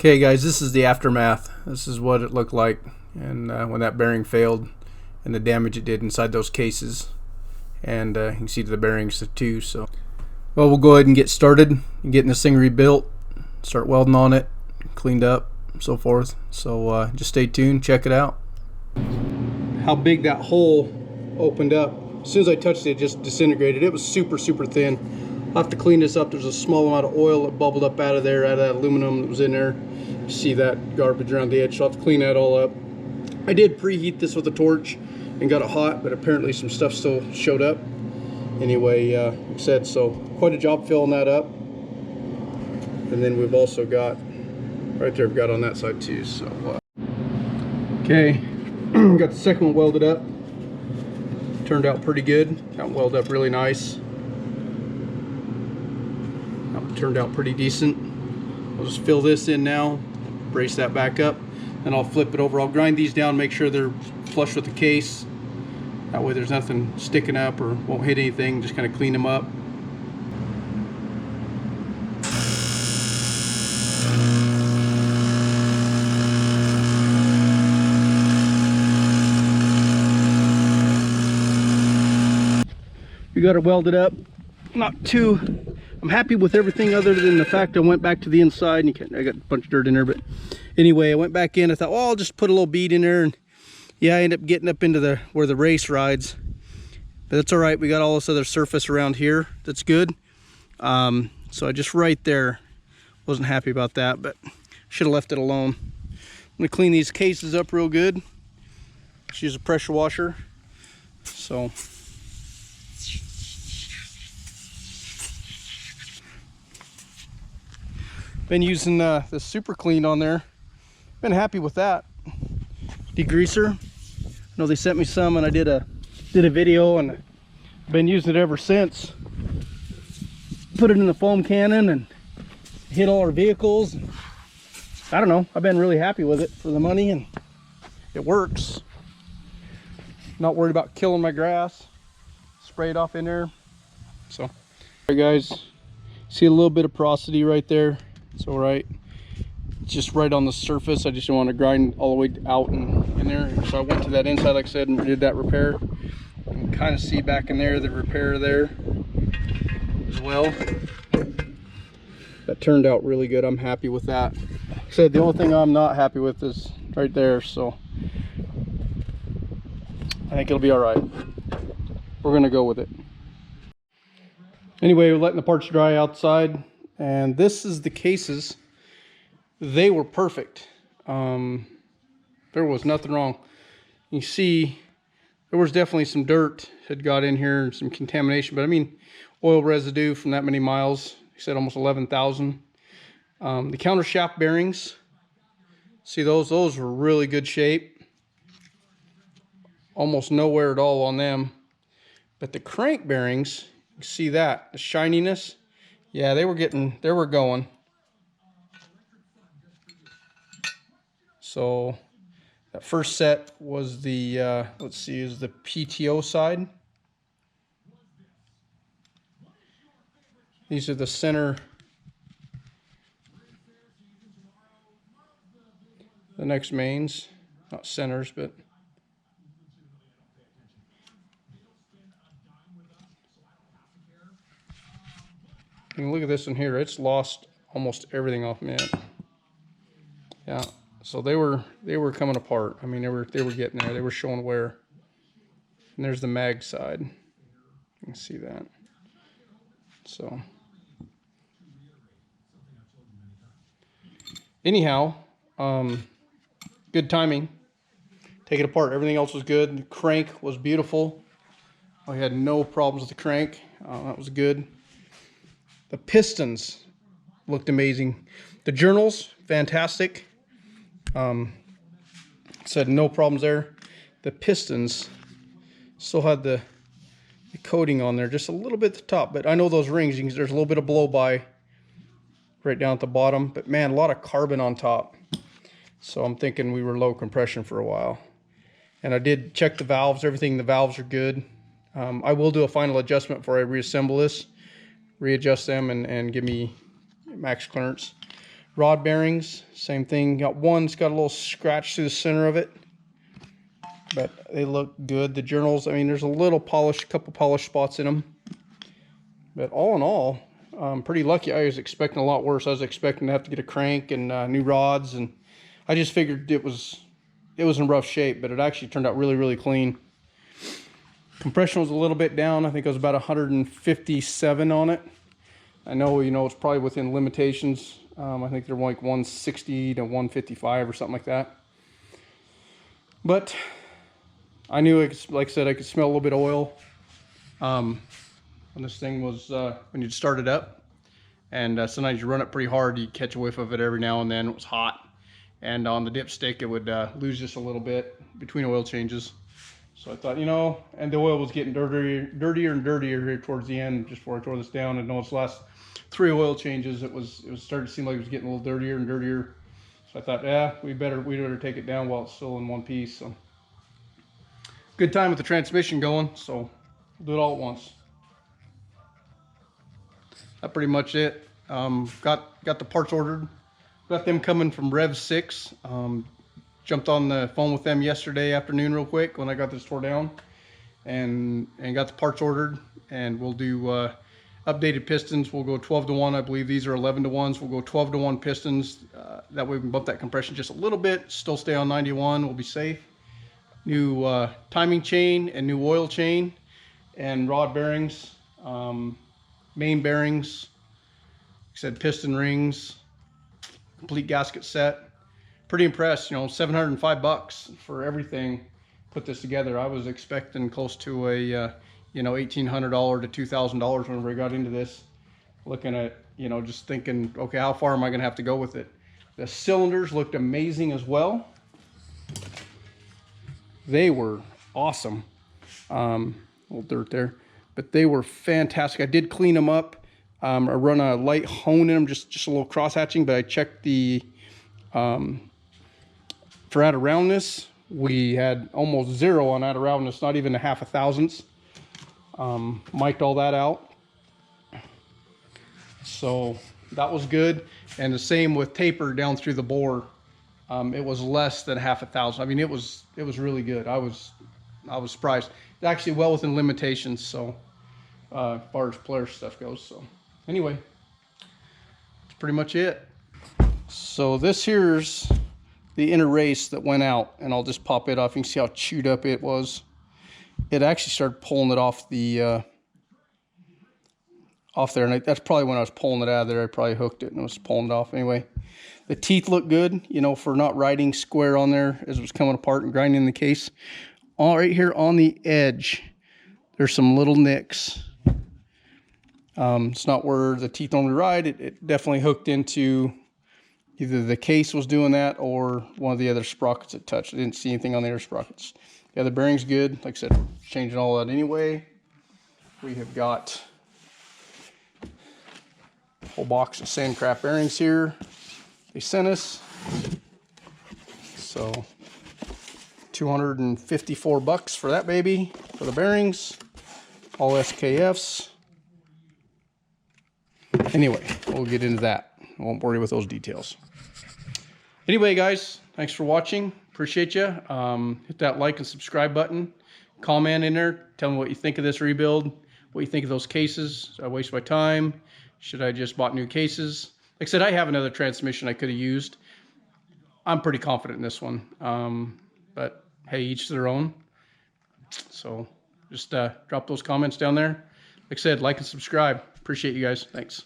Okay guys, this is the aftermath. This is what it looked like and when that bearing failed and the damage it did inside those cases. And you can see the bearings too. So well, we'll go ahead and get started and getting this thing rebuilt, start welding on it, cleaned up, so forth. So just stay tuned, check it out. How big that hole opened up. As soon as I touched it, it just disintegrated. It was super thin. I'll have to clean this up. There's a small amount of oil that bubbled up out of there, out of that aluminum that was in there. You see that garbage around the edge, so I'll have to clean that all up. I did preheat this with a torch and got it hot, but apparently some stuff still showed up. Anyway, like I said, so quite a job filling that up. And then we've also got, right there, we've got on that side too. So, okay, got the second one welded up. Turned out pretty good. Got welded up really nice. Turned out pretty decent. I'll just fill this in now, brace that back up, and I'll flip it over. I'll grind these down, make sure they're flush with the case. That way there's nothing sticking up or won't hit anything. Just kind of clean them up. We got it welded up. Not too, I'm happy with everything other than the fact I went back to the inside and I got a bunch of dirt in there, but anyway, I went back in. I thought, well, I'll just put a little bead in there, and yeah, I ended up getting up into where the race rides, but that's all right. We got all this other surface around here that's good. So I just right there wasn't happy about that, but should have left it alone. I'm gonna clean these cases up real good. Just use a pressure washer. So been using the super clean on there. Been happy with that. Degreaser. I know they sent me some and I did a video and been using it ever since. Put it in the foam cannon and hit all our vehicles. I don't know, I've been really happy with it for the money, and it works. Not worried about killing my grass. Spray it off in there. So, all right guys, see a little bit of porosity right there. It's all right. It's just right on the surface. I just don't want to grind all the way out and in there. So I went to that inside, like I said, and did that repair. You can kind of see back in there the repair there as well. That turned out really good. I'm happy with that. Like I said, the only thing I'm not happy with is right there. So I think it'll be all right. We're gonna go with it. Anyway, we're letting the parts dry outside. And this is the cases. They were perfect. There was nothing wrong. You see, there was definitely some dirt had got in here and some contamination, but I mean, oil residue from that many miles. He said almost 11,000. The counter shaft bearings, see those were really good shape. Almost no wear at all on them. But the crank bearings, you see that, the shininess. Yeah, they were going. So that first set was the, let's see, is the PTO side. These are the center, the next mains, not centers, but you can look at this one here. It's lost almost everything off me. Yeah, so they were coming apart. I mean, they were getting there. They were showing wear. And there's the mag side. You can see that. So anyhow, good timing. Take it apart. Everything else was good. The crank was beautiful. I had no problems with the crank. That was good. The pistons looked amazing. The journals, fantastic. Said no problems there. The pistons still had the coating on there, just a little bit at the top. But I know those rings, there's a little bit of blow by right down at the bottom. But man, a lot of carbon on top. So I'm thinking we were low compression for a while. And I did check the valves. Everything, the valves are good. I will do a final adjustment before I reassemble this. Readjust them and give me max clearance. Rod bearings, same thing. Got one's got a little scratch through the center of it, but they look good. The journals, I mean, there's a little polish, couple polish spots in them, but all in all, I'm pretty lucky. I was expecting a lot worse. I was expecting to have to get a crank and new rods, and I just figured it was in rough shape, but it actually turned out really, really clean. Compression was a little bit down. I think it was about 157 on it. I know, you know, it's probably within limitations. I think they're like 160 to 155 or something like that. But I knew, like I said, I could smell a little bit of oil when this thing was, when you'd start it up. And sometimes you run it pretty hard, you catch a whiff of it every now and then. It was hot. And on the dipstick, it would lose just a little bit between oil changes. So I thought, you know, and the oil was getting dirtier and dirtier here towards the end, just before I tore this down. And those last 3 oil changes, it was starting to seem like it was getting a little dirtier and dirtier. So I thought, yeah, we better take it down while it's still in one piece. So good time with the transmission going, so we'll do it all at once. That's pretty much it. Got the parts ordered. Got them coming from Rev 6. Jumped on the phone with them yesterday afternoon real quick when I got this tore down, and got the parts ordered. And we'll do updated pistons. We'll go 12 to 1. I believe these are 11 to 1s. We'll go 12 to 1 pistons. That way we can bump that compression just a little bit, still stay on 91. We'll be safe. New timing chain and new oil chain and rod bearings, main bearings, like I said, piston rings, complete gasket set. Pretty impressed, you know, $705 for everything. Put this together. I was expecting close to a you know, $1,800 to $2,000 whenever I got into this. Looking at, you know, just thinking, okay, how far am I gonna have to go with it? The cylinders looked amazing as well. They were awesome. A little dirt there, but they were fantastic. I did clean them up. I run a light hone in them, just a little cross hatching, but I checked the for out of roundness. We had almost 0 on out of roundness, not even a half a thousandths. Mic'd all that out, so that was good. And the same with taper down through the bore. It was less than half a thousand. I mean, it was really good. I was surprised. It's actually well within limitations, so as far as Polaris stuff goes. So anyway, that's pretty much it. So this here's the inner race that went out, and I'll just pop it off. You can see how chewed up it was. It actually started pulling it off the off there, and that's probably when I was pulling it out of there. I probably hooked it and was pulling it off. Anyway, the teeth look good, you know, for not riding square on there as it was coming apart and grinding the case. All right here on the edge, there's some little nicks. It's not where the teeth normally ride. It definitely hooked into either the case was doing that or one of the other sprockets it touched. I didn't see anything on the other sprockets. Yeah, the bearing's good. Like I said, changing all that anyway. We have got a whole box of Sandcraft bearings here. They sent us. So $254 for that baby, for the bearings. All SKFs. Anyway, we'll get into that. I won't bore you with those details. Anyway, guys, thanks for watching. Appreciate you. Hit that like and subscribe button. Comment in there. Tell me what you think of this rebuild. What you think of those cases. Did I waste my time? Should I just bought new cases? Like I said, I have another transmission I could have used. I'm pretty confident in this one. But hey, each to their own. So just drop those comments down there. Like I said, like and subscribe. Appreciate you guys. Thanks.